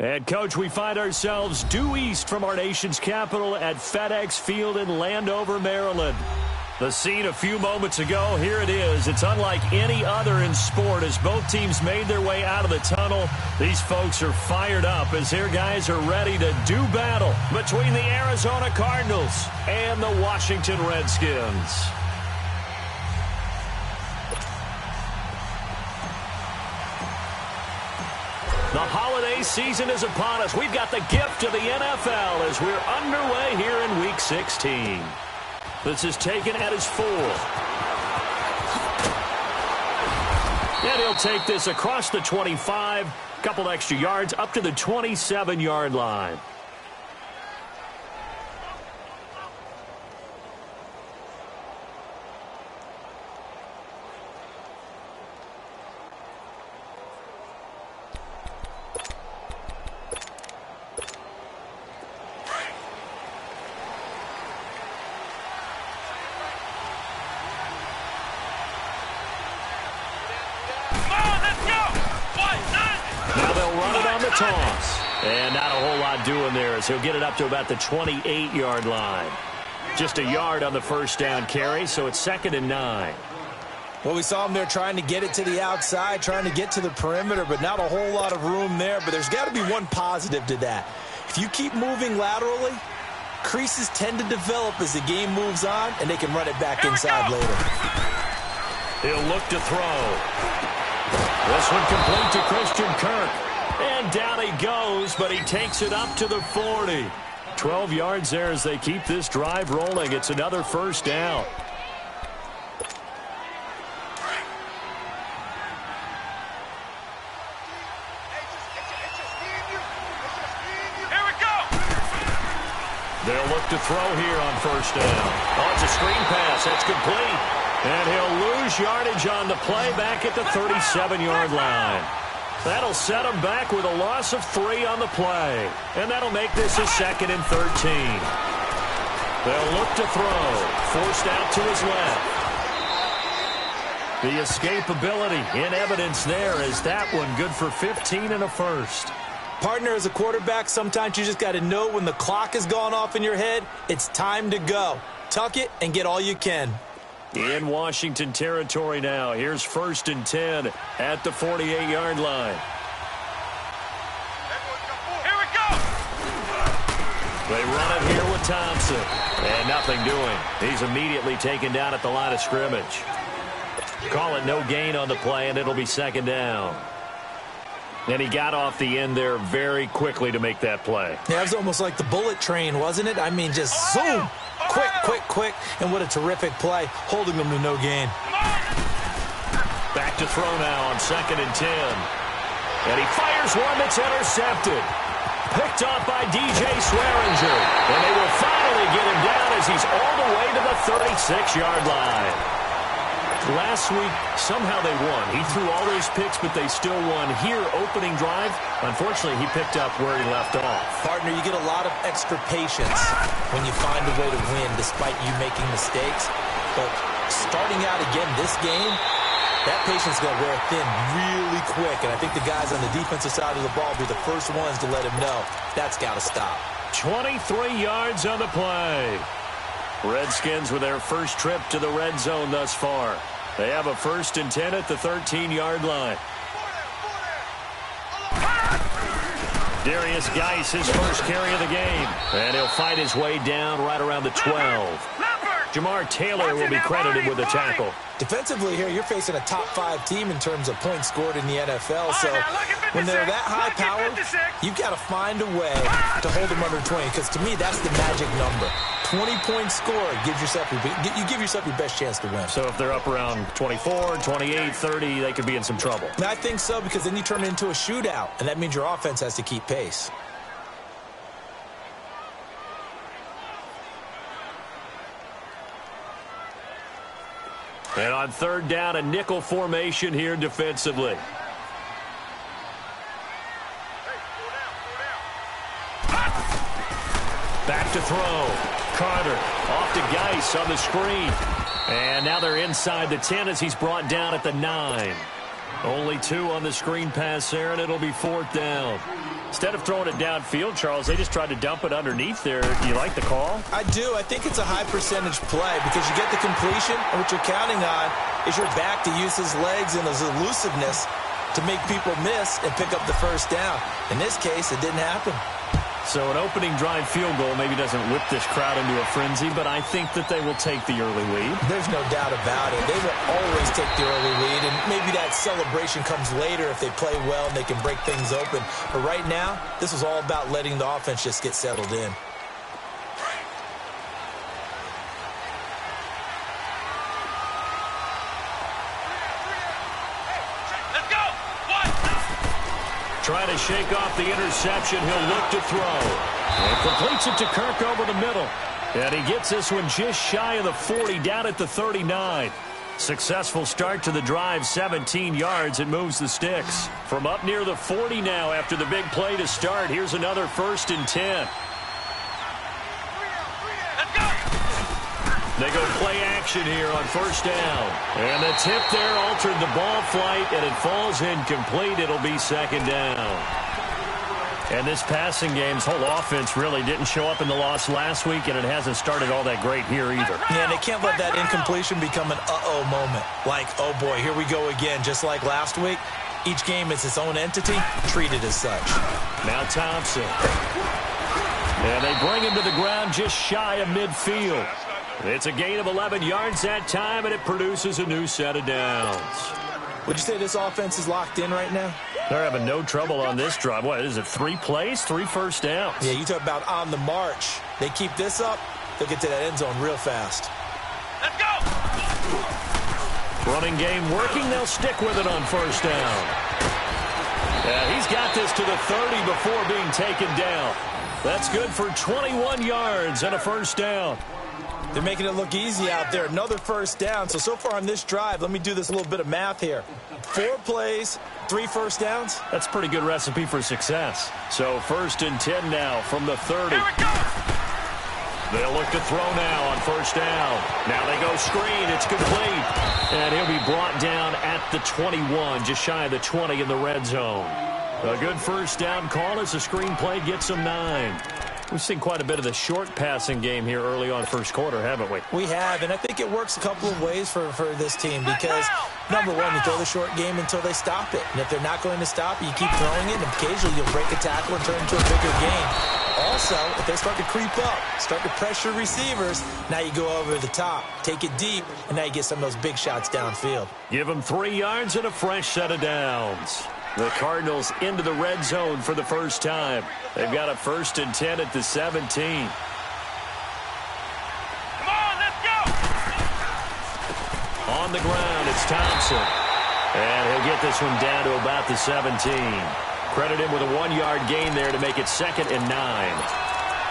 And, Coach, we find ourselves due east from our nation's capital at FedEx Field in Landover, Maryland. The scene a few moments ago, here it is. It's unlike any other in sport as both teams made their way out of the tunnel. These folks are fired up as their guys are ready to do battle between the Arizona Cardinals and the Washington Redskins. The holiday season is upon us. We've got the gift of the NFL as we're underway here in Week 16. This is taken at his 4. And he'll take this across the 25, couple extra yards up to the 27-yard line. Toss. And not a whole lot doing there as he'll get it up to about the 28-yard line. Just a yard on the first down carry, so it's 2nd and 9. Well, we saw him there trying to get it to the outside, trying to get to the perimeter, but not a whole lot of room there. But there's got to be one positive to that. If you keep moving laterally, creases tend to develop as the game moves on, and they can run it back inside later. He'll look to throw. This one complete to Christian Kirk. And down he goes, but he takes it up to the 40. 12 yards there as they keep this drive rolling. It's another first down. Here we go. They'll look to throw here on first down. Oh, it's a screen pass. That's complete. And he'll lose yardage on the play back at the 37-yard line. That'll set him back with a loss of 3 on the play. And that'll make this a 2nd and 13. They'll look to throw. Forced out to his left. The escapability in evidence there is that one good for 15 and a first. Partner, as a quarterback, sometimes you just got to know when the clock has gone off in your head, it's time to go. Tuck it and get all you can. In Washington territory now. Here's 1st and 10 at the 48-yard line. Here we go. They run it here with Thompson. And nothing doing. He's immediately taken down at the line of scrimmage. Call it no gain on the play, and it'll be 2nd down. And he got off the end there very quickly to make that play. Yeah, it was almost like the bullet train, wasn't it? I mean, just zoom. Quick, and what a terrific play, holding them to no gain. Back to throw now on 2nd and 10. And he fires one that's intercepted. Picked off by DJ Swearinger. And they will finally get him down as he's all the way to the 36-yard line. Last week, somehow they won. He threw all those picks, but they still won. Here, opening drive, unfortunately, he picked up where he left off. Partner, you get a lot of extra patience when you find a way to win despite you making mistakes. But starting out again this game, that patience is going to wear thin really quick. And I think the guys on the defensive side of the ball will be the first ones to let him know that's got to stop. 23 yards on the play. Redskins with their first trip to the red zone thus far. They have a 1st and 10 at the 13-yard line. Darius Geis, his first carry of the game. And he'll fight his way down right around the 12. Jamar Taylor will be credited with a tackle. Defensively here, you're facing a top-5 team in terms of points scored in the NFL. So when they're that high powered, you've got to find a way to hold them under 20. Because to me, that's the magic number. 20-point score gives yourself you give yourself your best chance to win. So if they're up around 24, 28, 30, they could be in some trouble. And I think so, because then you turn it into a shootout, and that means your offense has to keep pace. And on 3rd down, a nickel formation here defensively. Back to throw. Carter off to Geis on the screen. And now they're inside the 10 as he's brought down at the 9. Only 2 on the screen pass there, and it'll be 4th down. Instead of throwing it downfield, Charles, they just tried to dump it underneath there. Do you like the call? I do. I think it's a high percentage play because you get the completion, and what you're counting on is your back to use his legs and his elusiveness to make people miss and pick up the first down. In this case, it didn't happen. So an opening drive field goal maybe doesn't whip this crowd into a frenzy, but I think that they will take the early lead. There's no doubt about it. They will always take the early lead, and maybe that celebration comes later if they play well and they can break things open. But right now, this is all about letting the offense just get settled in. Trying to shake off the interception. He'll look to throw. And completes it to Kirk over the middle. And he gets this one just shy of the 40, down at the 39. Successful start to the drive, 17 yards. It moves the sticks. From up near the 40 now after the big play to start. Here's another 1st and 10. They go play action here on 1st down. And the tip there altered the ball flight, and it falls incomplete. It'll be 2nd down. And this passing game's whole offense really didn't show up in the loss last week, and it hasn't started all that great here either. Yeah, and they can't let that incompletion become an uh-oh moment. Like, oh boy, here we go again, just like last week. Each game is its own entity, treated as such. Now Thompson. And they bring him to the ground just shy of midfield. It's a gain of 11 yards that time, and it produces a new set of downs. Would you say this offense is locked in right now? They're having no trouble on this drive. What is it, 3 plays, 3 first downs? Yeah, you talk about on the march. They keep this up, they'll get to that end zone real fast. Let's go! Running game working. They'll stick with it on 1st down. Yeah, he's got this to the 30 before being taken down. That's good for 21 yards and a 1st down. They're making it look easy out there. Another 1st down. So far on this drive, let me do this little bit of math here. 4 plays, 3 first downs. That's a pretty good recipe for success. So 1st and 10 now from the 30. Here we go! They'll look to throw now on 1st down. Now they go screen. It's complete. And he'll be brought down at the 21, just shy of the 20 in the red zone. A good 1st down call as the screen play gets him 9. We've seen quite a bit of the short passing game here early on 1st quarter, haven't we? We have, and I think it works a couple of ways for this team because, number one, you throw the short game until they stop it. And if they're not going to stop it, you keep throwing it, and occasionally you'll break a tackle and turn it into a bigger game. Also, if they start to creep up, start to pressure receivers, now you go over the top, take it deep, and now you get some of those big shots downfield. Give them 3 yards and a fresh set of downs. The Cardinals into the red zone for the first time. They've got a 1st and 10 at the 17. Come on, let's go! On the ground, it's Thompson. And he'll get this one down to about the 17. Credit him with a 1-yard gain there to make it 2nd and 9.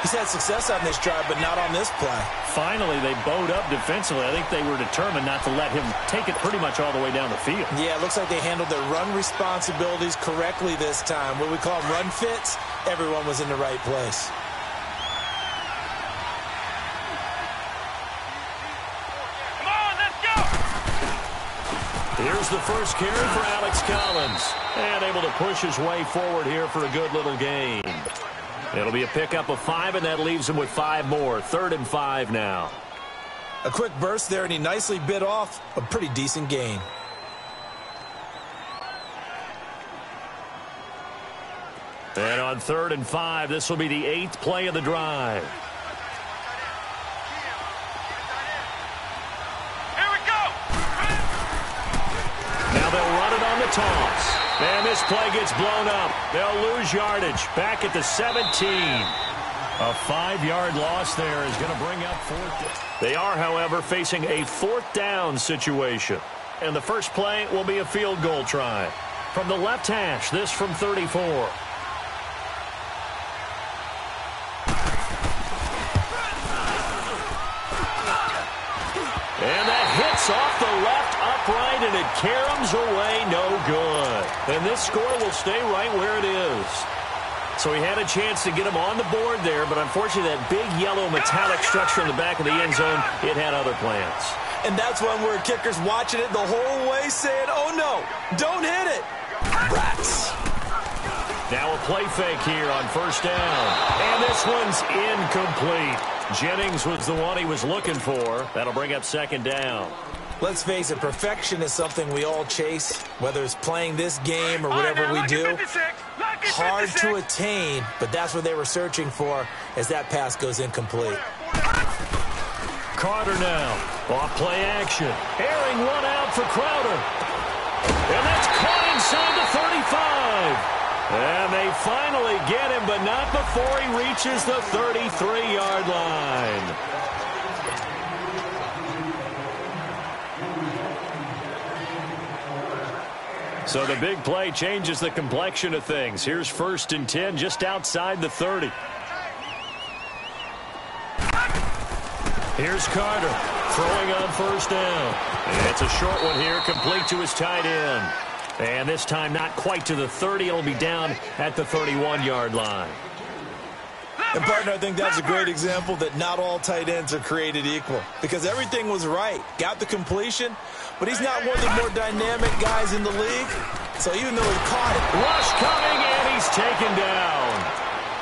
He's had success on this drive, but not on this play. Finally, they bowed up defensively. I think they were determined not to let him take it pretty much all the way down the field. Yeah, it looks like they handled their run responsibilities correctly this time. What we call them run fits, everyone was in the right place. Come on, let's go! Here's the first carry for Alex Collins. And able to push his way forward here for a good little gain. It'll be a pickup of 5, and that leaves him with 5 more. 3rd and 5 now. A quick burst there, and he nicely bit off a pretty decent gain. And on 3rd and 5, this will be the 8th play of the drive. Here we go! Now they'll run it on the toss. And this play gets blown up. They'll lose yardage back at the 17. A 5-yard loss there is going to bring up 4th down. They are, however, facing a 4th down situation. And the first play will be a field goal try. From the left hash, this from 34. And that hits off the left upright, and it caroms away, no good. And this score will stay right where it is. So he had a chance to get him on the board there, but unfortunately that big yellow metallic structure in the back of the end zone, it had other plans. And that's one where a kicker's watching it the whole way saying, oh no, don't hit it. Rats. Now a play fake here on first down. And this one's incomplete. Jennings was the one he was looking for. That'll bring up second down. Let's face it, perfection is something we all chase, whether it's playing this game or whatever we do. Hard to attain, but that's what they were searching for as that pass goes incomplete. Carter now. Off play action. Airing one out for Crowder. And that's caught inside the 35. And they finally get him, but not before he reaches the 33-yard line. So the big play changes the complexion of things. Here's 1st and 10 just outside the 30. Here's Carter throwing on first down. And it's a short one here, complete to his tight end. And this time not quite to the 30. It'll be down at the 31-yard line. And, partner, I think that's a great example that not all tight ends are created equal. Because everything was right. Got the completion, but he's not one of the more dynamic guys in the league. So even though he caught it. Rush coming, and he's taken down.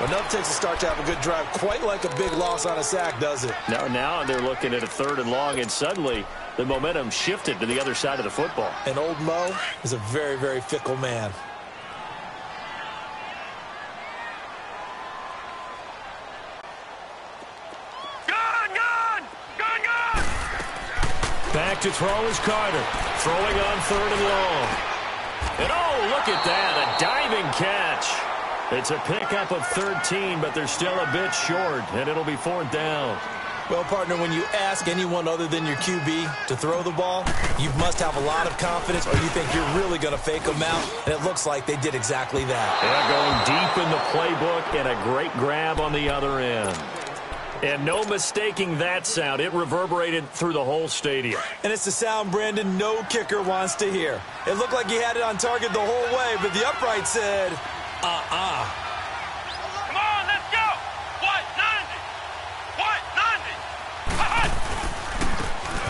Enough takes to start to have a good drive. Quite like a big loss on a sack, does it? Now they're looking at a 3rd and long, and suddenly the momentum shifted to the other side of the football. And old Mo is a very, very fickle man. Back to throw is Carter. Throwing on 3rd and long. And oh, look at that, a diving catch. It's a pickup of 13, but they're still a bit short, and it'll be 4th down. Well, partner, when you ask anyone other than your QB to throw the ball, you must have a lot of confidence, or you think you're really going to fake them out, and it looks like they did exactly that. Yeah, going deep in the playbook, and a great grab on the other end. And no mistaking that sound. It reverberated through the whole stadium. And it's the sound, Brandon, no kicker wants to hear. It looked like he had it on target the whole way, but the upright said, Come on, let's go. What? 90. What? 90.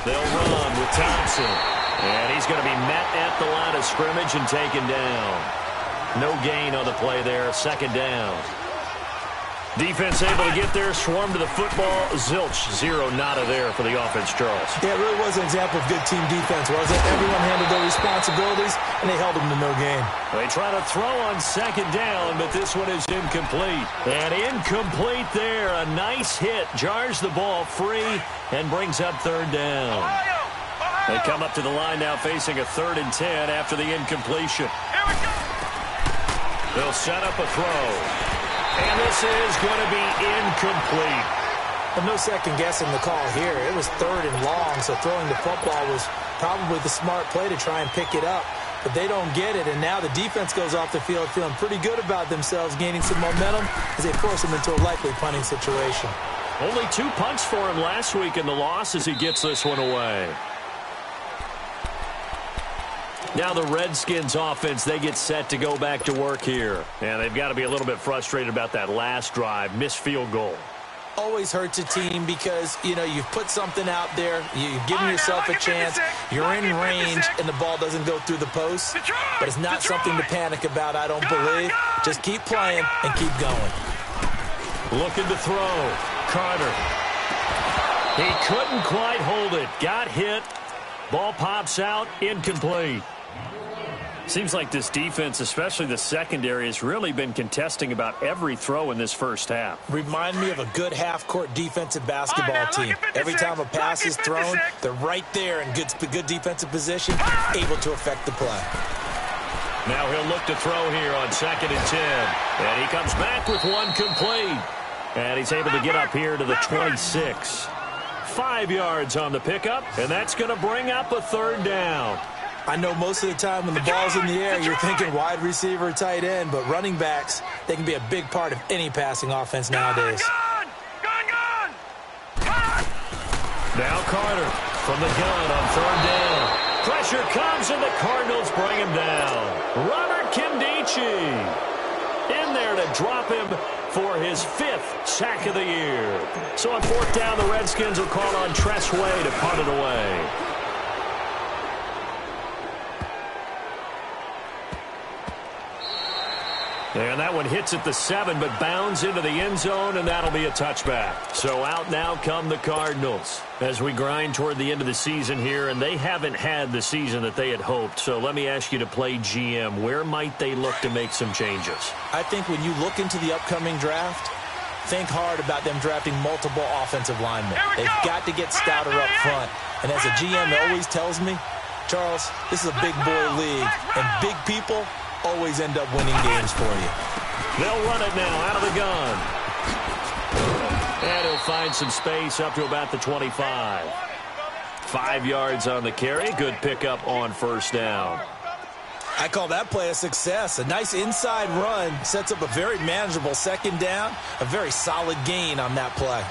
They'll run with Thompson. And he's going to be met at the line of scrimmage and taken down. No gain on the play there. 2nd down. Defense able to get there, swarm to the football. Zilch, 0 nada there for the offense, Charles. Yeah, it really was an example of good team defense, wasn't it? Everyone handled their responsibilities, and they held them to no gain. They try to throw on 2nd down, but this one is incomplete. And incomplete there. A nice hit. Jars the ball free and brings up 3rd down. They come up to the line now facing a 3rd and 10 after the incompletion. Here we go. They'll set up a throw. And this is going to be incomplete. Well, no second guessing the call here. It was 3rd and long, so throwing the football was probably the smart play to try and pick it up. But they don't get it, and now the defense goes off the field feeling pretty good about themselves, gaining some momentum as they force them into a likely punting situation. Only 2 punts for him last week in the loss as he gets this one away. Now the Redskins offense, they get set to go back to work here. And they've got to be a little bit frustrated about that last drive, missed field goal. Always hurts a team because, you know, you've put something out there, you've given yourself a chance, you're in range, and the ball doesn't go through the post. But it's not something to panic about, I don't believe. Just keep playing and keep going. Looking to throw. Carter. He couldn't quite hold it. Got hit. Ball pops out. Incomplete. Seems like this defense, especially the secondary, has really been contesting about every throw in this first half. Remind me of a good half-court defensive basketball team. Every time a pass is thrown, they're right there in good defensive position, able to affect the play. Now he'll look to throw here on 2nd and 10. And he comes back with one complete. And he's able to get up here to the 26. 5 yards on the pickup, and that's going to bring up a 3rd down. I know most of the time when the ball's in the air, you're thinking wide receiver, tight end, but running backs, they can be a big part of any passing offense nowadays. Gone! Now Carter from the gun on 3rd down. Pressure comes, and the Cardinals bring him down. Robert Kimdichie. In there to drop him for his 5th sack of the year. So on 4th down, the Redskins will call on Tressway to punt it away. And that one hits at the 7, but bounds into the end zone, and that'll be a touchback. So out now come the Cardinals as we grind toward the end of the season here, and they haven't had the season that they had hoped. So let me ask you to play GM. Where might they look to make some changes? I think when you look into the upcoming draft, think hard about them drafting multiple offensive linemen. They've got to get stouter up front. And as a GM always tells me, Charles, this is a big boy league, and big people always end up winning games for you. They'll run it now out of the gun. And he'll find some space up to about the 25. 5 yards on the carry. Good pickup on 1st down. I call that play a success. A nice inside run sets up a very manageable 2nd down. A very solid gain on that play.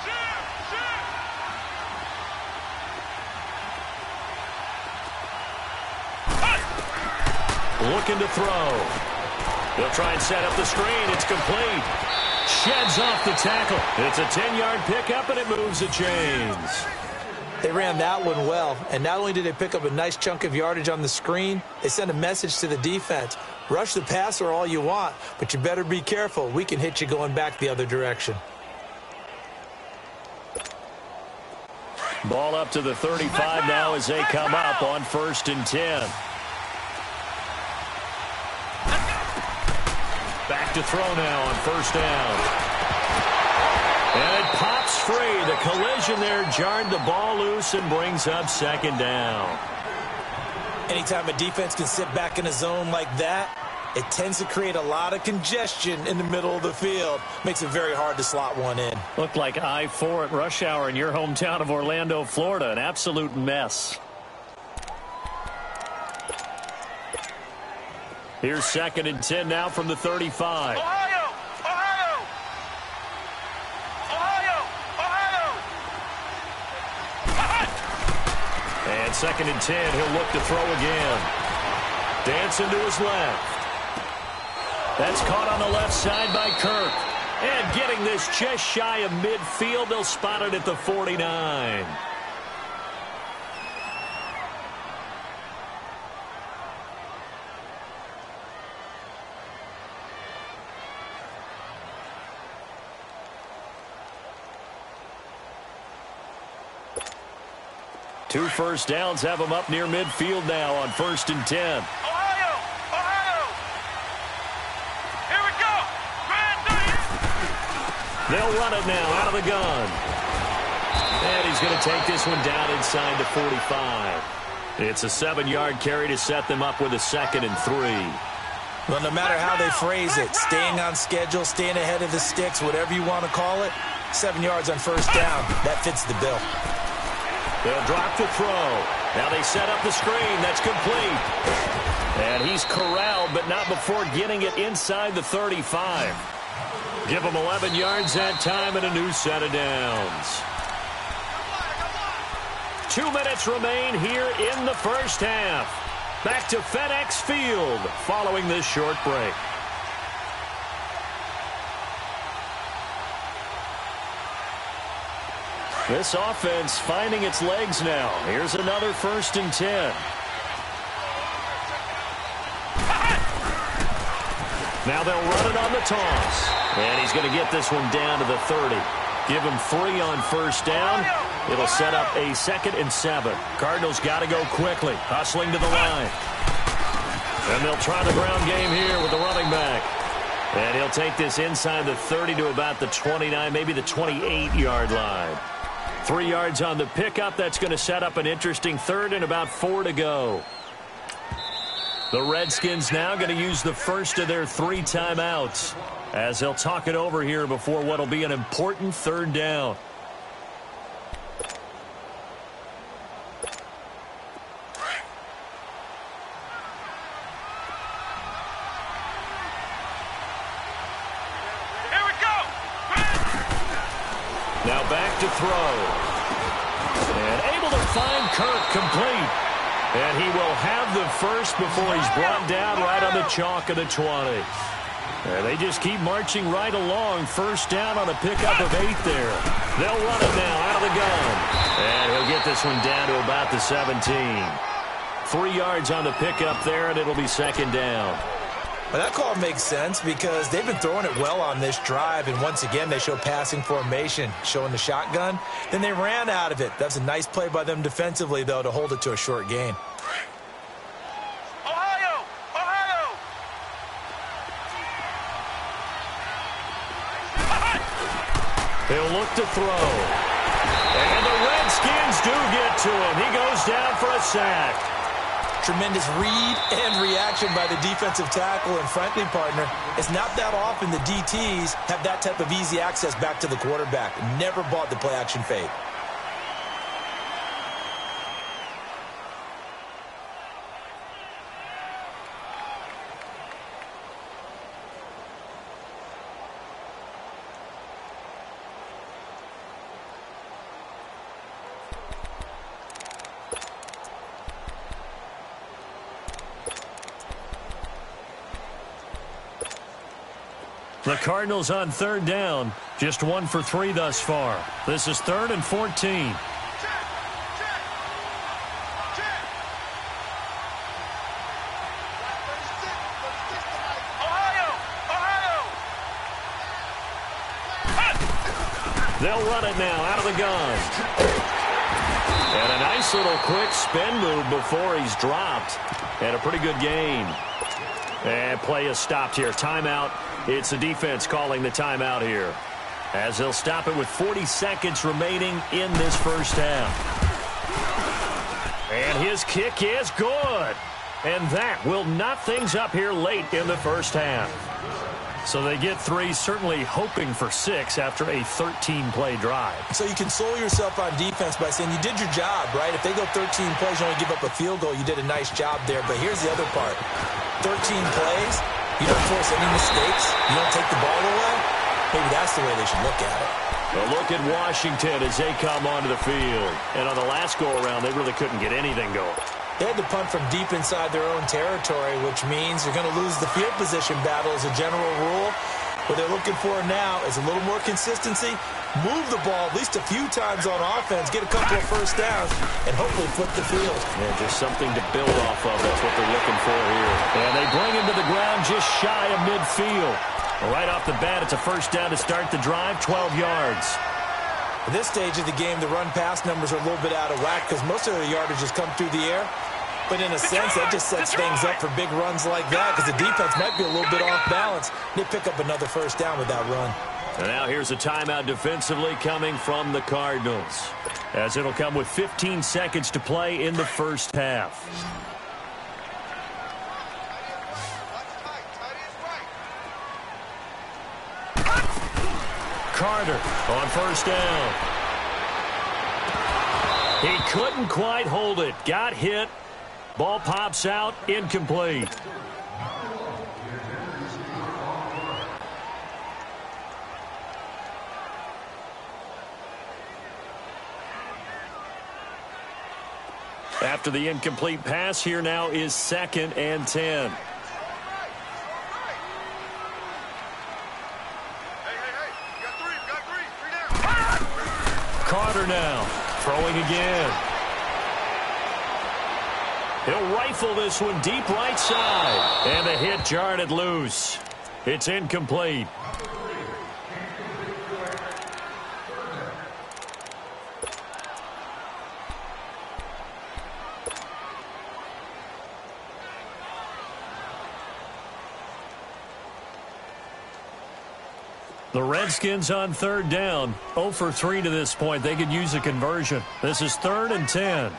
Looking to throw. They'll try and set up the screen. It's complete. Sheds off the tackle. It's a 10-yard pickup, and it moves the chains. They ran that one well, and not only did they pick up a nice chunk of yardage on the screen, they sent a message to the defense. Rush the passer all you want, but you better be careful. We can hit you going back the other direction. Ball up to the 35 now as they come up on 1st and 10. Back to throw now on 1st down. And it pops free. The collision there jarred the ball loose and brings up 2nd down. Anytime a defense can sit back in a zone like that, it tends to create a lot of congestion in the middle of the field. Makes it very hard to slot one in. Looked like I-4 at rush hour in your hometown of Orlando, Florida. An absolute mess. Here's 2nd and 10 now from the 35. Ohio! Ohio! Ohio! Ohio! And 2nd and 10, he'll look to throw again. Dancing to his left. That's caught on the left side by Kirk. And getting this just shy of midfield, they'll spot it at the 49. Two 1st downs have them up near midfield now on 1st and 10. Ohio! Ohio! Here we go! They'll run it now out of the gun. And he's going to take this one down inside the 45. It's a 7-yard carry to set them up with a 2nd and 3. Well, no matter how they phrase it, staying on schedule, staying ahead of the sticks, whatever you want to call it, 7 yards on 1st down, that fits the bill. They'll drop the throw. Now they set up the screen. That's complete. And he's corralled, but not before getting it inside the 35. Give him 11 yards that time and a new set of downs. 2 minutes remain here in the 1st half. Back to FedEx Field following this short break. This offense finding its legs now. Here's another 1st and 10. Now they'll run it on the toss. And he's going to get this one down to the 30. Give him 3 on 1st down. It'll set up a 2nd and 7. Cardinals got to go quickly, hustling to the line. And they'll try the ground game here with the running back. And he'll take this inside the 30 to about the 29, maybe the 28-yard line. 3 yards on the pickup. That's going to set up an interesting 3rd and about 4 to go. The Redskins now going to use the first of their 3 timeouts as they'll talk it over here before what will be an important 3rd down. Here we go! Now back to throw. And able to find Kirk complete. And he will have the first before he's brought down right on the chalk of the 20. They just keep marching right along. First down on a pickup of 8 there. They'll run it now out of the gun. And he'll get this one down to about the 17. 3 yards on the pickup there, and it'll be second down. Well, that call makes sense because they've been throwing it well on this drive, and once again they show passing formation, showing the shotgun. Then they ran out of it. That's a nice play by them defensively, though, to hold it to a short gain. Ohio! Ohio! He'll look to throw. And the Redskins do get to him. He goes down for a sack. Tremendous read and reaction by the defensive tackle, and frankly, partner, it's not that often the DTs have that type of easy access back to the quarterback. Never bought the play-action fake. The Cardinals on third down, just 1 for 3 thus far. This is 3rd and 14. Ohio! Ohio! They'll run it now out of the gun. And a nice little quick spin move before he's dropped. And a pretty good gain. And play is stopped here. Timeout. It's the defense calling the timeout here, as they'll stop it with 40 seconds remaining in this first half. And his kick is good. And that will knot things up here late in the first half. So they get 3, certainly hoping for 6 after a 13-play drive. So you console yourself on defense by saying you did your job, right? If they go 13 plays, you only give up a field goal, you did a nice job there. But here's the other part. 13 plays, you don't force any mistakes, you don't take the ball away. Maybe that's the way they should look at it. Well, look at Washington as they come onto the field. And on the last go-around, they really couldn't get anything going. They had to punt from deep inside their own territory, which means you're going to lose the field position battle as a general rule. What they're looking for now is a little more consistency, move the ball at least a few times on offense, get a couple of first downs, and hopefully flip the field. Yeah, just something to build off of. That's what they're looking for here. And they bring him to the ground just shy of midfield. Right off the bat, it's a first down to start the drive, 12 yards. At this stage of the game, the run-pass numbers are a little bit out of whack because most of their yardage has come through the air. But in a sense, that just sets things up for big runs like that because the defense might be a little bit off balance. They pick up another first down with that run. And now here's a timeout defensively coming from the Cardinals, as it'll come with 15 seconds to play in the first half. Carter on first down. He couldn't quite hold it. Got hit. Ball pops out. Incomplete. After the incomplete pass, here now is 2nd and 10. Carter now throwing again. He'll rifle this one deep right side. And the hit jarred it loose. It's incomplete. The Redskins on third down. 0 for 3 to this point. They could use a conversion. This is 3rd and 10.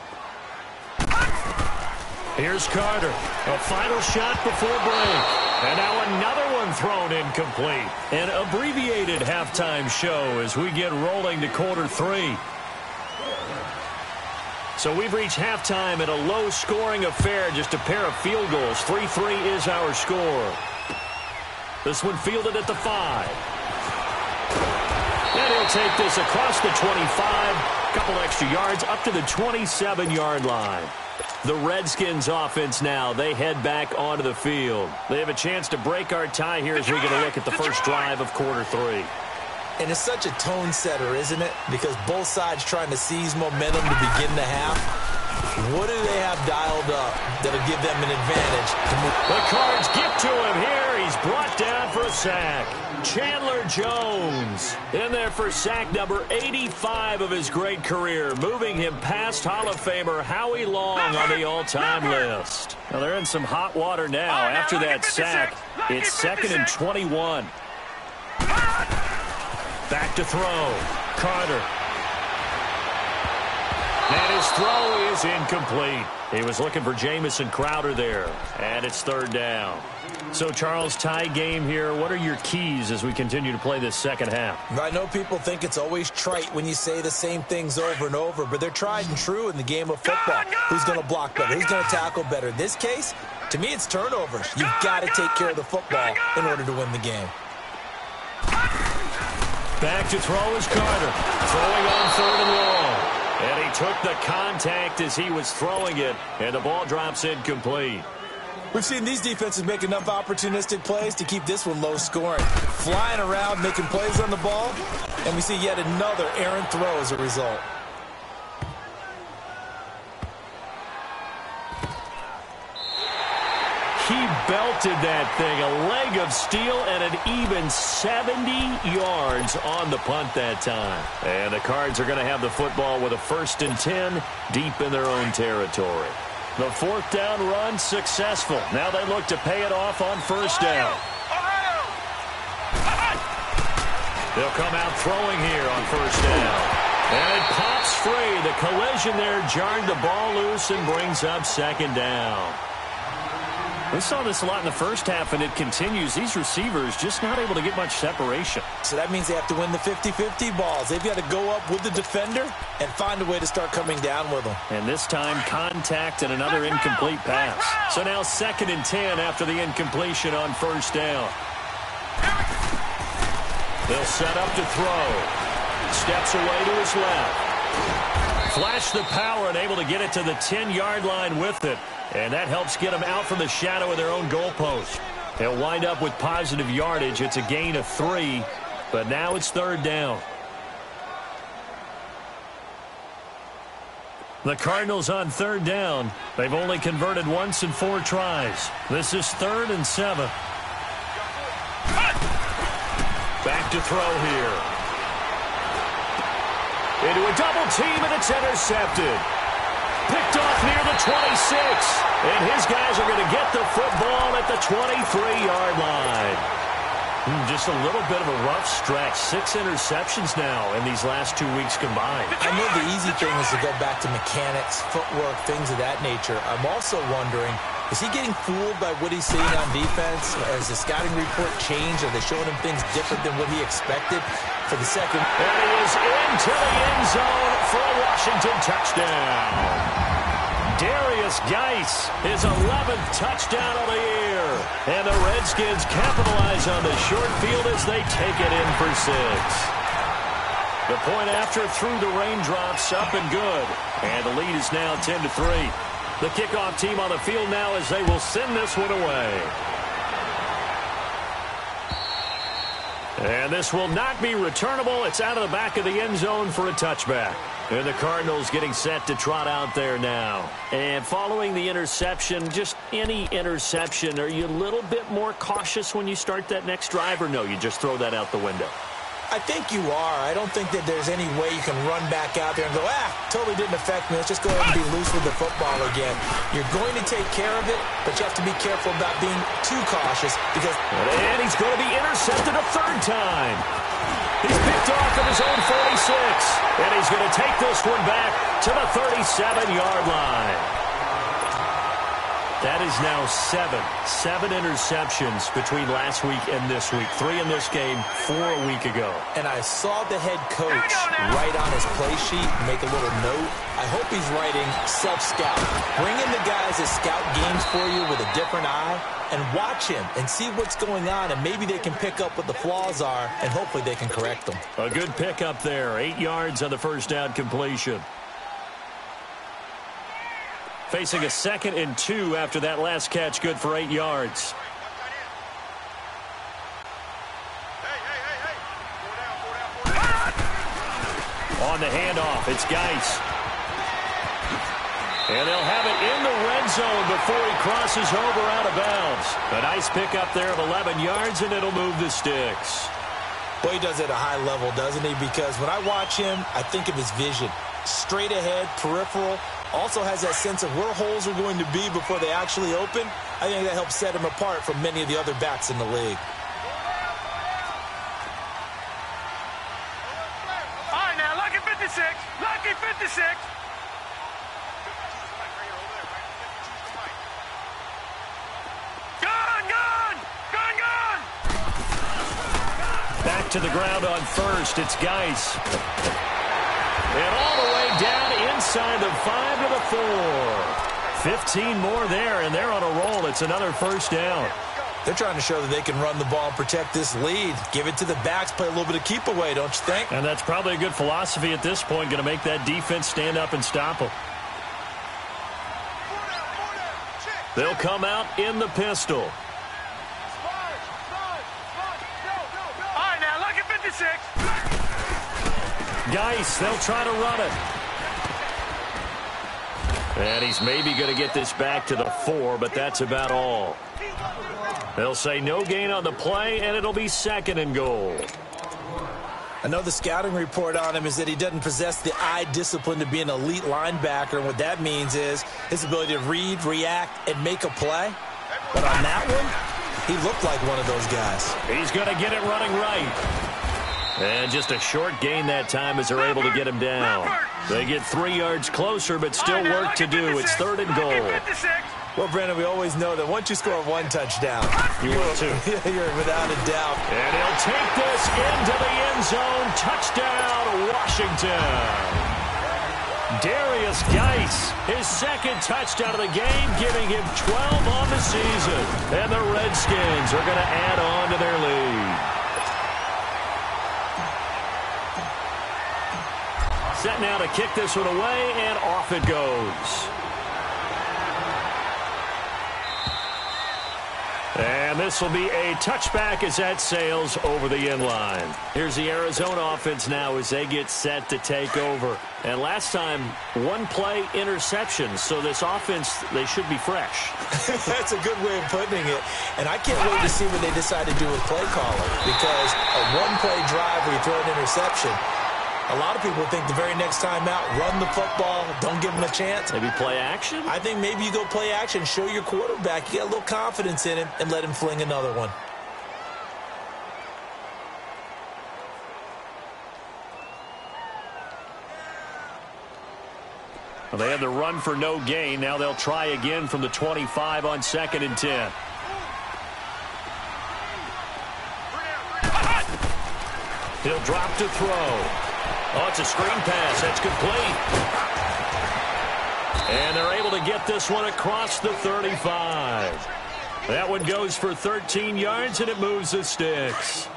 Here's Carter. A final shot before break. And now another one thrown incomplete. An abbreviated halftime show as we get rolling to quarter 3. So we've reached halftime in a low-scoring affair, just a pair of field goals. 3-3 is our score. This one fielded at the 5. And he'll take this across the 25. A couple extra yards up to the 27-yard line. The Redskins offense now, they head back onto the field. They have a chance to break our tie here as we get a look at the first drive of quarter 3. And it's such a tone setter, isn't it? Because both sides trying to seize momentum to begin the half. What do they have dialed up that'll give them an advantage to move? The Cards get to him here. He's brought down for a sack. Chandler Jones in there for sack number 85 of his great career, moving him past Hall of Famer Howie Long on the all-time list. Now they're in some hot water now. After that sack, it's 2nd and 21. Back to throw. Carter. And his throw is incomplete. He was looking for Jamison Crowder there. And it's 3rd down. So, Charles, tie game here. What are your keys as we continue to play this second half? I know people think it's always trite when you say the same things over and over, but they're tried and true in the game of football. Who's going to block better? Who's going to tackle better? In this case, to me, it's turnovers. You've got to take care of the football in order to win the game. Back to throw is Carter. Throwing on 3rd and long. And he took the contact as he was throwing it, and the ball drops incomplete. We've seen these defenses make enough opportunistic plays to keep this one low scoring. Flying around, making plays on the ball, and we see yet another errant throw as a result. He belted that thing, a leg of steel, and an even 70 yards on the punt that time. And the Cards are going to have the football with a 1st and 10 deep in their own territory. The 4th down run successful. Now they look to pay it off on 1st down. They'll come out throwing here on 1st down. And it pops free. The collision there jarred the ball loose and brings up 2nd down. We saw this a lot in the first half, and it continues. These receivers just not able to get much separation. So that means they have to win the 50-50 balls. They've got to go up with the defender and find a way to start coming down with them. And this time, contact and another incomplete pass. So now 2nd and 10 after the incompletion on 1st down. They'll set up to throw. Steps away to his left. Flash the power and able to get it to the 10-yard line with it. And that helps get them out from the shadow of their own goalpost. They'll wind up with positive yardage. It's a gain of 3, but now it's 3rd down. The Cardinals on 3rd down. They've only converted once in 4 tries. This is 3rd and 7. Back to throw here. Into a double team, and it's intercepted. Picked off near the 26. And his guys are going to get the football at the 23-yard line. Just a little bit of a rough stretch. 6 interceptions now in these last 2 weeks combined. I know the easy thing is to go back to mechanics, footwork, things of that nature. I'm also wondering, is he getting fooled by what he's seeing on defense? Has the scouting report changed? Are they showing him things different than what he expected for the second? And he is into the end zone for a Washington touchdown. Darius Geis, his 11th touchdown of the year. And the Redskins capitalize on the short field as they take it in for 6. The point after through the raindrops, up and good. And the lead is now 10-3. The kickoff team on the field now as they will send this one away. And this will not be returnable. It's out of the back of the end zone for a touchback. And the Cardinals getting set to trot out there now. And following the interception, just any interception, are you a little bit more cautious when you start that next drive, or no, you just throw that out the window? I think you are. I don't think that there's any way you can run back out there and go, totally didn't affect me. Let's just go ahead and be loose with the football again. You're going to take care of it, but you have to be careful about being too cautious because... And he's going to be intercepted a 3rd time. He's picked off at his own 46. And he's going to take this one back to the 37-yard line. That is now 7 interceptions between last week and this week. 3 in this game, 4 a week ago. And I saw the head coach write on his play sheet, make a little note. I hope he's writing self-scout. Bring in the guys that scout games for you with a different eye and watch him and see what's going on, and maybe they can pick up what the flaws are, and hopefully they can correct them. A good pickup there. 8 yards on the 1st down completion. Facing a 2nd and 2 after that last catch, good for 8 yards. On the handoff, it's Geis. And they'll have it in the red zone before he crosses over out of bounds. A nice pickup there of 11 yards, and it'll move the sticks. Well, he does it at a high level, doesn't he? Because when I watch him, I think of his vision. Straight ahead, peripheral. Also has that sense of where holes are going to be before they actually open. I think that helps set him apart from many of the other backs in the league. All right, now, lucky 56. Lucky 56. Back to the ground on first. It's Geis. And all the way down inside the 5 to the 4. 15 more there, and they're on a roll. It's another first down. They're trying to show that they can run the ball and protect this lead. Give it to the backs, play a little bit of keep away, don't you think? And that's probably a good philosophy at this point, going to make that defense stand up and stop them. They'll come out in the pistol. Geis, they'll try to run it. And he's maybe going to get this back to the 4, but that's about all. They'll say no gain on the play, and it'll be 2nd and goal. I know the scouting report on him is that he doesn't possess the eye discipline to be an elite linebacker, and what that means is his ability to read, react, and make a play. But on that one, he looked like one of those guys. He's going to get it running right. And just a short gain that time as they're able to get him down. They get 3 yards closer, but still work to do. It's 3rd and goal. Well, Brandon, we always know that once you score 1 touchdown, you will too. You're without a doubt. And he'll take this into the end zone. Touchdown, Washington. Darius Geis, his 2nd touchdown of the game, giving him 12 on the season. And the Redskins are going to add on to their lead. Set now to kick this one away, and off it goes. And this will be a touchback as that sails over the end line. Here's the Arizona offense now as they get set to take over. And last time, 1-play interception. So this offense, they should be fresh. That's a good way of putting it. And I can't wait to see what they decide to do with play calling. Because a 1-play drive where you throw an interception, a lot of people think the very next time out, run the football, don't give them a chance. Maybe play action? I think maybe you go play action, show your quarterback, you get a little confidence in him, and let him fling another one. Well, they had the run for no gain. Now they'll try again from the 25 on 2nd and 10. He'll drop to throw. Oh, it's a screen pass. That's complete. And they're able to get this one across the 35. That one goes for 13 yards, and it moves the sticks.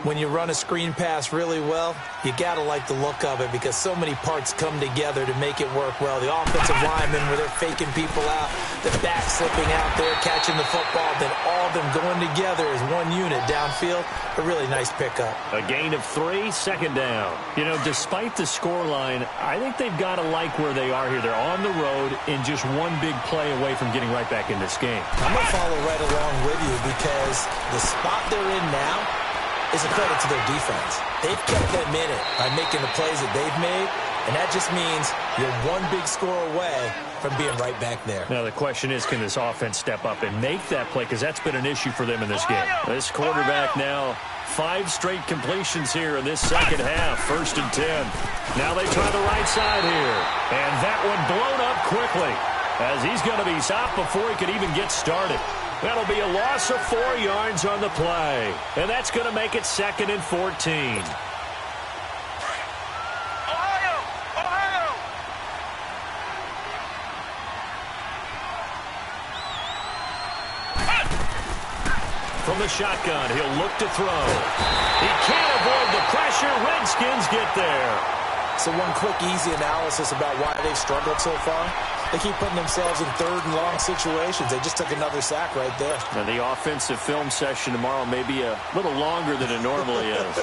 When you run a screen pass really well, you got to like the look of it because so many parts come together to make it work well. The offensive linemen where they're faking people out, the back slipping out there, catching the football, then all of them going together as one unit downfield. A really nice pickup. A gain of 3, 2nd down. You know, despite the scoreline, I think they've got to like where they are here. They're on the road and just one big play away from getting right back in this game. I'm going to follow right along with you because the spot they're in now is a credit to their defense. They've kept them in it by making the plays that they've made, and that just means you're one big score away from being right back there. Now the question is, can this offense step up and make that play? Because that's been an issue for them in this game. This quarterback now 5 straight completions here in this second half. 1st and 10. Now they try the right side here. And that one blown up quickly as he's going to be stopped before he could even get started. That'll be a loss of 4 yards on the play. And that's going to make it 2nd and 14. From the shotgun, he'll look to throw. He can't avoid the pressure. Redskins get there. So one quick, easy analysis about why they've struggled so far. They keep putting themselves in third and long situations. They just took another sack right there. Now the offensive film session tomorrow may be a little longer than it normally is.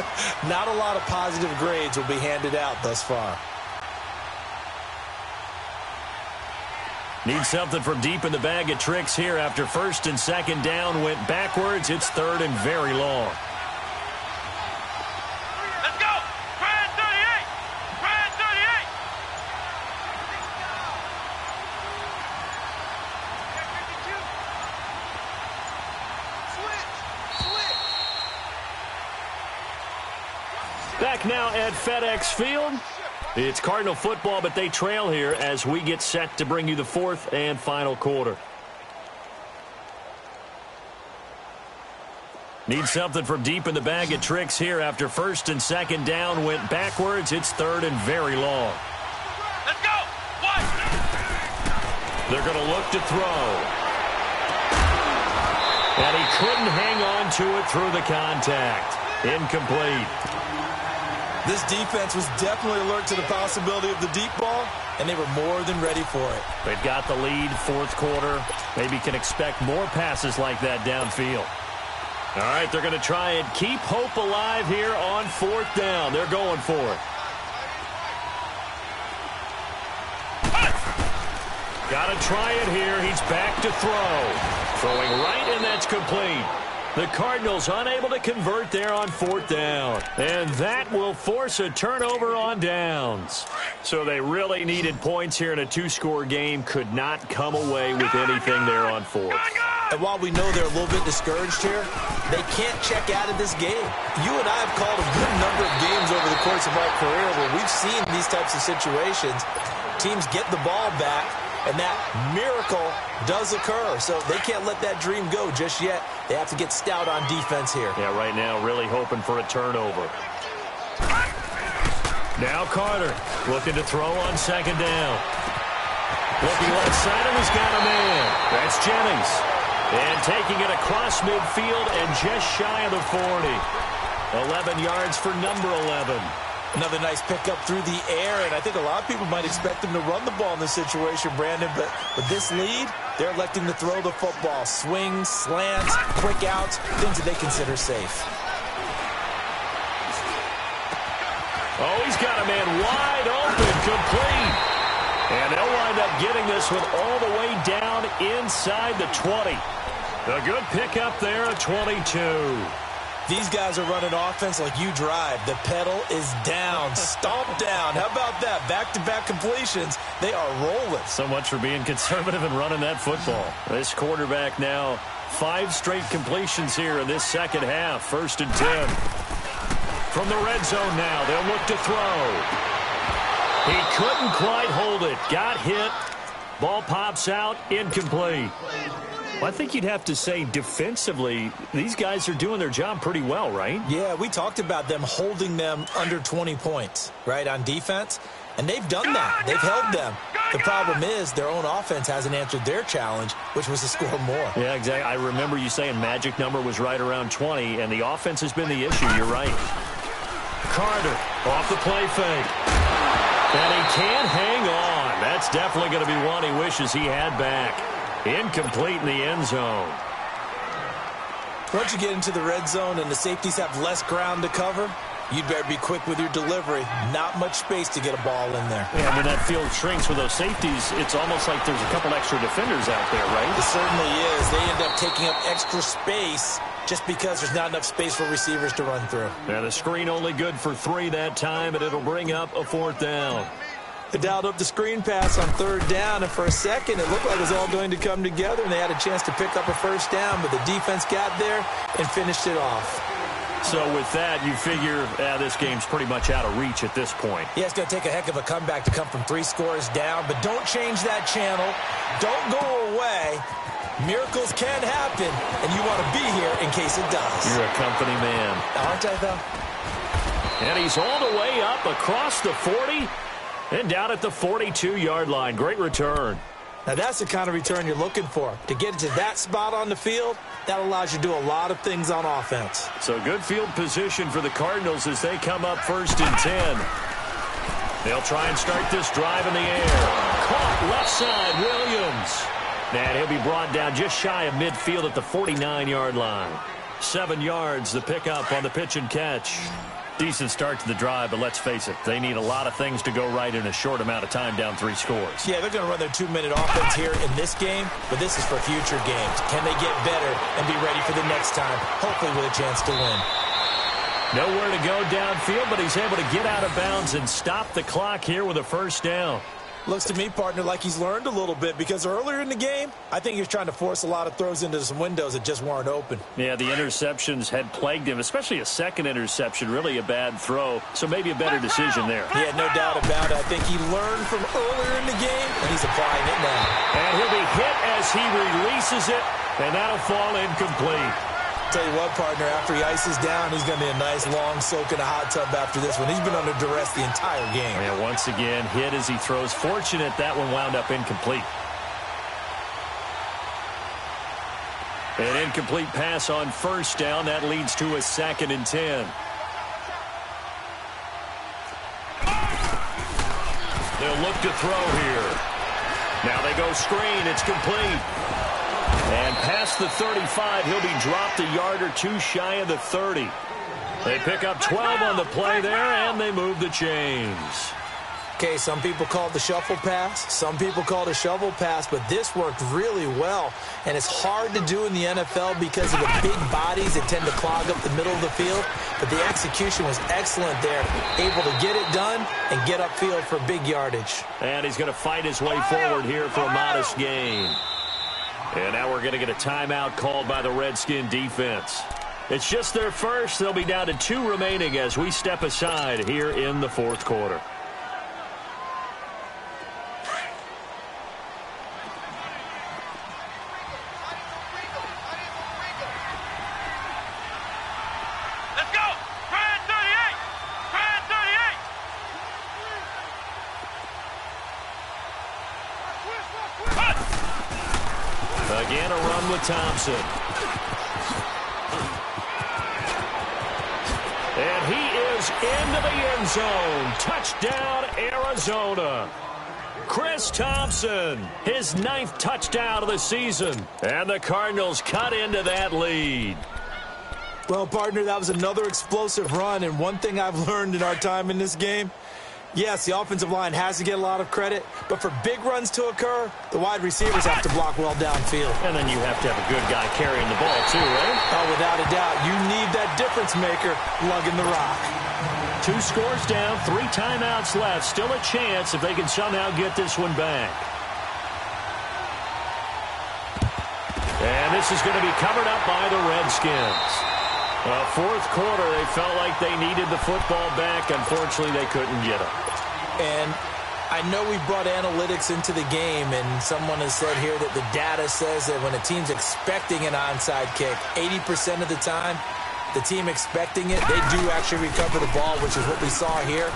Not a lot of positive grades will be handed out thus far. Need something from deep in the bag of tricks here after first and second down went backwards. It's third and very long. Let's go! Try and 38! Try and 38! Switch! Back now at FedEx Field. It's Cardinal football, but they trail here as we get set to bring you the fourth and final quarter. Need something from deep in the bag of tricks here after first and second down went backwards. It's third and very long. Let's go! One! They're going to look to throw. And he couldn't hang on to it through the contact. Incomplete. This defense was definitely alert to the possibility of the deep ball, and they were more than ready for it. They've got the lead, fourth quarter. Maybe can expect more passes like that downfield. All right, they're going to try and keep hope alive here on fourth down. They're going for it. Got to try it here. He's back to throw. Throwing right, and that's complete. The Cardinals unable to convert there on fourth down. And that will force a turnover on downs. So they really needed points here in a two-score game. Could not come away with anything there on fourth. And while we know they're a little bit discouraged here, they can't check out of this game. You and I have called a good number of games over the course of our career where we've seen these types of situations. Teams get the ball back, and that miracle does occur. So they can't let that dream go just yet. They have to get stout on defense here. Yeah, right now really hoping for a turnover. Now Carter looking to throw on second down. Looking left side, and he's got a man. That's Jennings. And taking it across midfield and just shy of the 40. 11 yards for number 11. Another nice pickup through the air, and I think a lot of people might expect them to run the ball in this situation, Brandon, but with this lead, they're electing to throw the football. Swings, slants, quick outs, things that they consider safe. Oh, he's got a man wide open, complete. And they'll wind up getting this one all the way down inside the 20. A good pickup there at 22. These guys are running offense like you drive. The pedal is down, stomped down. How about that? Back-to-back completions. They are rolling. So much for being conservative and running that football. This quarterback now, 5 straight completions here in this second half. First and 10. From the red zone now, they'll look to throw. He couldn't quite hold it. Got hit. Ball pops out. Incomplete. Well, I think you'd have to say defensively, these guys are doing their job pretty well, right? Yeah, we talked about them holding them under 20 points, right, on defense. And they've done that. They've held them. The problem is their own offense hasn't answered their challenge, which was to score more. Yeah, exactly. I remember you saying magic number was right around 20, and the offense has been the issue. You're right. Carter off the play fake. And he can't hang on. That's definitely going to be one he wishes he had back. Incomplete in the end zone. Once you get into the red zone and the safeties have less ground to cover, you'd better be quick with your delivery. Not much space to get a ball in there. Yeah, when that field shrinks with those safeties, it's almost like there's a couple extra defenders out there, right? It certainly is. They end up taking up extra space just because there's not enough space for receivers to run through. And the screen only good for 3 that time, and it'll bring up a fourth down. They dialed up the screen pass on third down, and for a second it looked like it was all going to come together, and they had a chance to pick up a first down, but the defense got there and finished it off. So with that, you figure this game's pretty much out of reach at this point. Yeah, it's going to take a heck of a comeback to come from 3 scores down, but don't change that channel. Don't go away. Miracles can happen, and you want to be here in case it does. You're a company man. Aren't I, though? And he's all the way up across the 40 and down at the 42-yard line. Great return. Now, that's the kind of return you're looking for. To get into that spot on the field, that allows you to do a lot of things on offense. So good field position for the Cardinals as they come up first and 10. They'll try and start this drive in the air. Caught left side, Williams. And he'll be brought down just shy of midfield at the 49-yard line. 7 yards, the pickup on the pitch and catch. Decent start to the drive, but let's face it, they need a lot of things to go right in a short amount of time, down 3 scores. Yeah, they're going to run their 2-minute offense here in this game, but this is for future games. Can they get better and be ready for the next time, hopefully with a chance to win? Nowhere to go downfield, but he's able to get out of bounds and stop the clock here with a first down. Looks to me, partner, like he's learned a little bit, because earlier in the game, I think he was trying to force a lot of throws into some windows that just weren't open. Yeah, the interceptions had plagued him, especially a second interception, really a bad throw, so maybe a better decision there. Yeah, no doubt about it. I think he learned from earlier in the game, and he's applying it now. And he'll be hit as he releases it, and that'll fall incomplete. Tell you what, partner, after he ices down, he's going to be a nice long soak in a hot tub after this one. He's been under duress the entire game. Yeah, once again, hit as he throws. Fortunate that one wound up incomplete. An incomplete pass on first down. That leads to a 2nd and 10. They'll look to throw here. Now they go screen. It's complete. And past the 35, he'll be dropped a yard or 2 shy of the 30. They pick up 12 on the play there, and they move the chains. Okay, some people call it the shuffle pass. Some people call it a shovel pass, but this worked really well. And it's hard to do in the NFL because of the big bodies that tend to clog up the middle of the field. But the execution was excellent there. Able to get it done and get upfield for big yardage. And he's going to fight his way forward here for a modest gain. And now we're going to get a timeout called by the Redskin defense. It's just their first. They'll be down to 2 remaining as we step aside here in the 4th quarter. Let's go! Try it, 38! Try it, 38! Again, a run with Thompson. And he is into the end zone. Touchdown, Arizona. Chris Thompson, his 9th touchdown of the season. And the Cardinals cut into that lead. Well, partner, that was another explosive run. And one thing I've learned in our time in this game, yes, the offensive line has to get a lot of credit, but for big runs to occur, the wide receivers have to block well downfield. And then you have to have a good guy carrying the ball, too, right? Oh, without a doubt. You need that difference maker lugging the rock. 2 scores down, 3 timeouts left. Still a chance if they can somehow get this one back. And this is going to be covered up by the Redskins. 4th quarter, they felt like they needed the football back. Unfortunately, they couldn't get it. And I know we brought analytics into the game, and someone has said here that the data says that when a team's expecting an onside kick, 80% of the time, the team expecting it, they do actually recover the ball, which is what we saw here.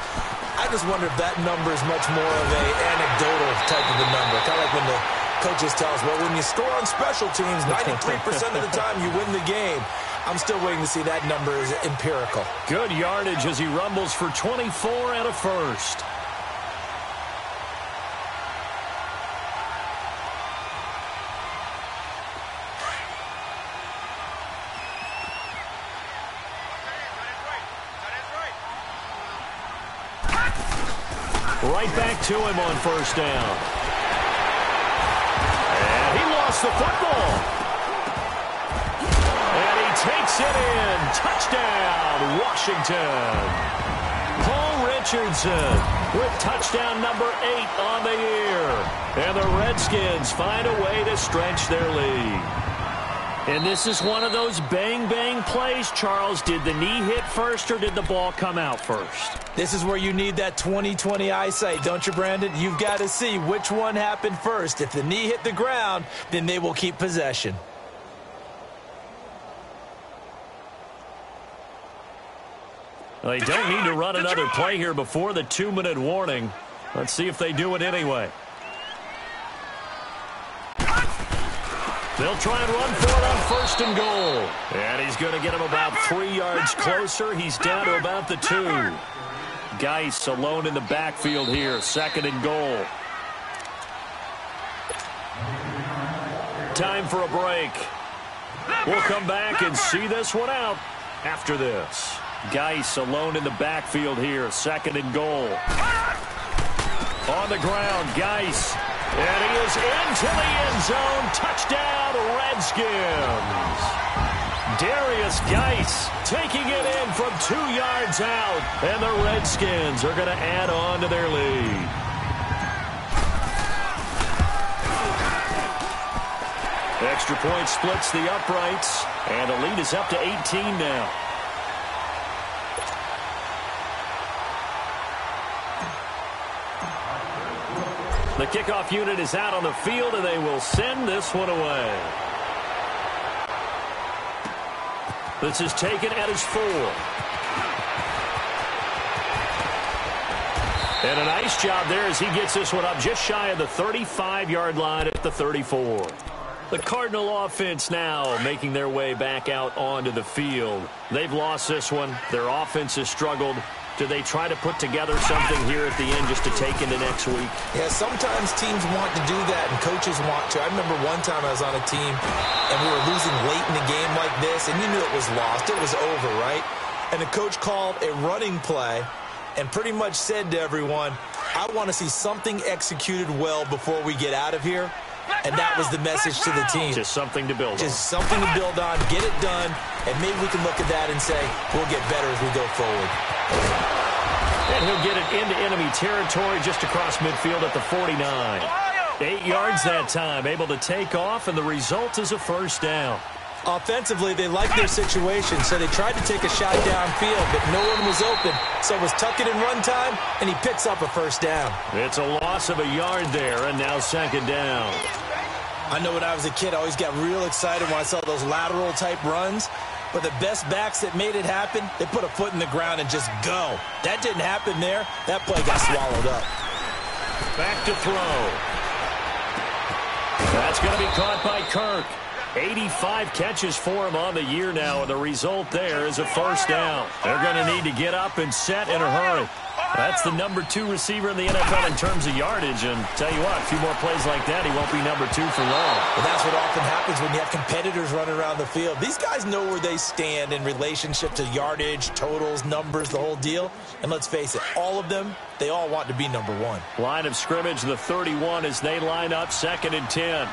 I just wonder if that number is much more of a anecdotal type of a number. Kind of like when the coaches tell us, well, when you score on special teams, 93% of the time you win the game. I'm still waiting to see that number is empirical. Good yardage as he rumbles for 24 and a first. Right back to him on first down. And he lost the football. Takes it in. Touchdown, Washington. Paul Richardson with touchdown number 8 on the year. And the Redskins find a way to stretch their lead. And this is one of those bang-bang plays, Charles. Did the knee hit first or did the ball come out first? This is where you need that 20/20 eyesight, don't you, Brandon? You've got to see which one happened first. If the knee hit the ground, then they will keep possession. They don't need to run another play here before the 2-minute warning. Let's see if they do it anyway. They'll try and run for it on first and goal. And he's going to get him about 3 yards closer. He's down to about the 2. Geis alone in the backfield here. 2nd and goal. Time for a break. We'll come back and see this one out after this. Geis alone in the backfield here. 2nd and goal. On the ground, Geis. And he is into the end zone. Touchdown, Redskins. Darius Geis taking it in from 2 yards out. And the Redskins are going to add on to their lead. Extra point splits the uprights. And the lead is up to 18 now. The kickoff unit is out on the field, and they will send this one away. This is taken at his 4. And a nice job there as he gets this one up just shy of the 35-yard line at the 34. The Cardinal offense now making their way back out onto the field. They've lost this one. Their offense has struggled. Do they try to put together something here at the end just to take into next week? Yeah, sometimes teams want to do that and coaches want to. I remember one time I was on a team and we were losing late in a game like this, and you knew it was lost. It was over, right? And the coach called a running play and pretty much said to everyone, I want to see something executed well before we get out of here. And that was the message to the team. Just something to build on. Just something to build on, get it done, and maybe we can look at that and say, we'll get better as we go forward. And he'll get it into enemy territory just across midfield at the 49. 8 yards that time, able to take off, and the result is a first down. Offensively, they liked their situation, so they tried to take a shot downfield, but no one was open. So it was tuck it and run time, and he picks up a first down. It's a loss of a yard there, and now 2nd down. I know when I was a kid, I always got real excited when I saw those lateral-type runs. But the best backs that made it happen, they put a foot in the ground and just go. That didn't happen there. That play got swallowed up. Back to throw. That's going to be caught by Kirk. 85 catches for him on the year now, and the result there is a first down. They're going to need to get up and set in a hurry. That's the number 2 receiver in the NFL in terms of yardage, and tell you what, a few more plays like that, he won't be number 2 for long. Well, that's what often happens when you have competitors running around the field. These guys know where they stand in relationship to yardage, totals, numbers, the whole deal. And let's face it, all of them, they all want to be number 1. Line of scrimmage, the 31 as they line up 2nd and 10.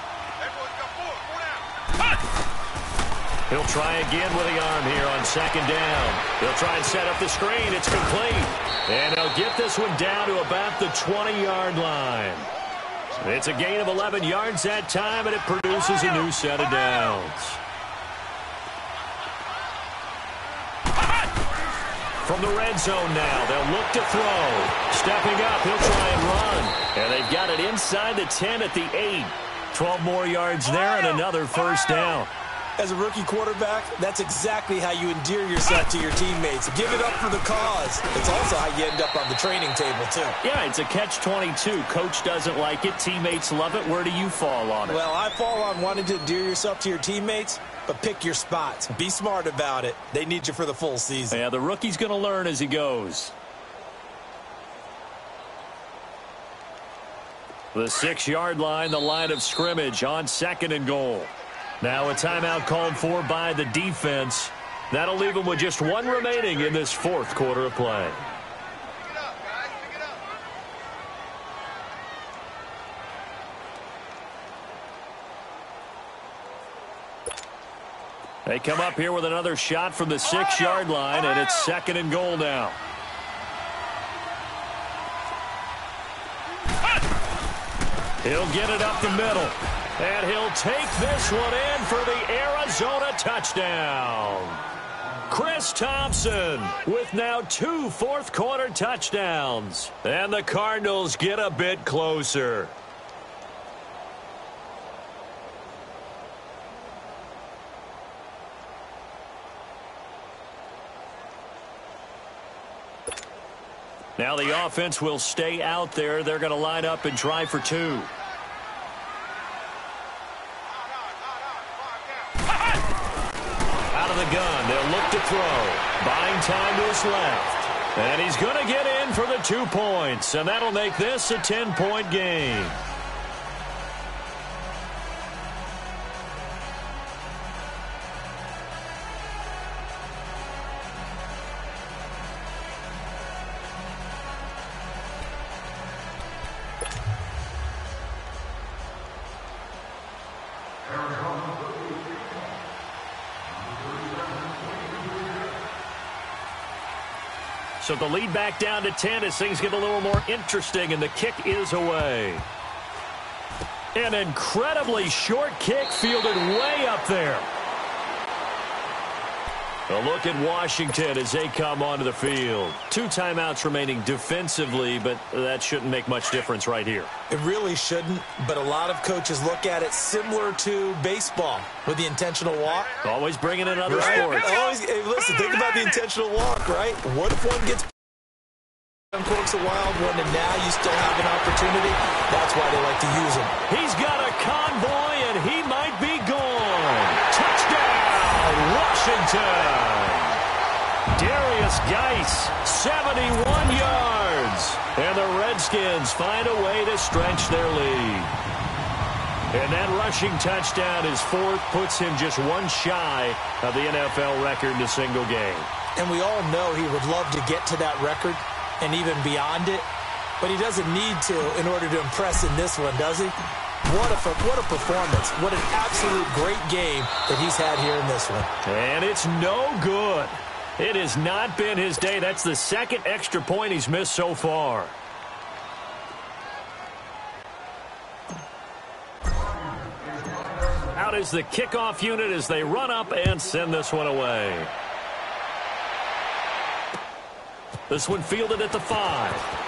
He'll try again with the arm here on 2nd down. He'll try and set up the screen. It's complete. And he'll get this one down to about the 20-yard line. It's a gain of 11 yards that time, and it produces a new set of downs. From the red zone now, they'll look to throw. Stepping up, he'll try and run. And they've got it inside the 10 at the 8. 12 more yards there and another first down. As a rookie quarterback, that's exactly how you endear yourself to your teammates. Give it up for the cause. It's also how you end up on the training table, too. Yeah, it's a catch-22. Coach doesn't like it. Teammates love it. Where do you fall on it? Well, I fall on wanting to endear yourself to your teammates, but pick your spots. Be smart about it. They need you for the full season. Yeah, the rookie's going to learn as he goes. The 6-yard line, the line of scrimmage on 2nd and goal. Now a timeout called for by the defense. That'll leave them with just 1 remaining in this 4th quarter of play. They come up here with another shot from the 6-yard line, and it's 2nd and goal now. He'll get it up the middle. And he'll take this one in for the Arizona touchdown. Chris Thompson with now 2 fourth-quarter touchdowns. And the Cardinals get a bit closer. Now the offense will stay out there. They're going to line up and try for 2. Out of the gun, they'll look to throw. Buying time to his left. And he's going to get in for the 2 points, and that'll make this a 10-point game. So the lead back down to 10 as things get a little more interesting, and the kick is away. An incredibly short kick fielded way up there. A look at Washington as they come onto the field. 2 timeouts remaining defensively, but that shouldn't make much difference right here. It really shouldn't, but a lot of coaches look at it similar to baseball with the intentional walk. Always bringing in other Right? sports. Hey, listen, think about the intentional walk, right? What if one gets uncorks a wild one, and now you still have an opportunity? That's why they like to use them. He's got a convoy, and he might be gone. Touchdown, Washington. Darius Geis, 71 yards. And the Redskins find a way to stretch their lead. And that rushing touchdown is 4th, puts him just 1 shy of the NFL record in a single game. And we all know he would love to get to that record and even beyond it, but he doesn't need to in order to impress in this one, does he? What a performance. What an absolute great game that he's had here in this one. And it's no good. It has not been his day. That's the 2nd extra point he's missed so far. Out is the kickoff unit as they run up and send this one away. This one fielded at the 5.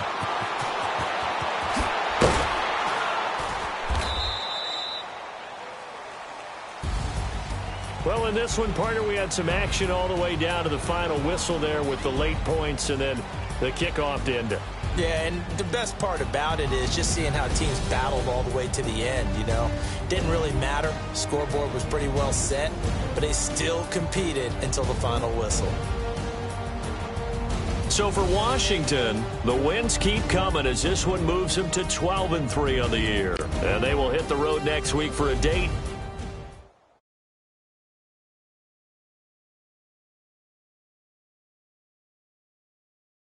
Well, in this one, partner, we had some action all the way down to the final whistle there with the late points and then the kickoff to end it. Yeah, and the best part about it is just seeing how teams battled all the way to the end, you know. Didn't really matter. Scoreboard was pretty well set, but they still competed until the final whistle. So for Washington, the wins keep coming as this one moves them to 12-3 on the year. And they will hit the road next week for a date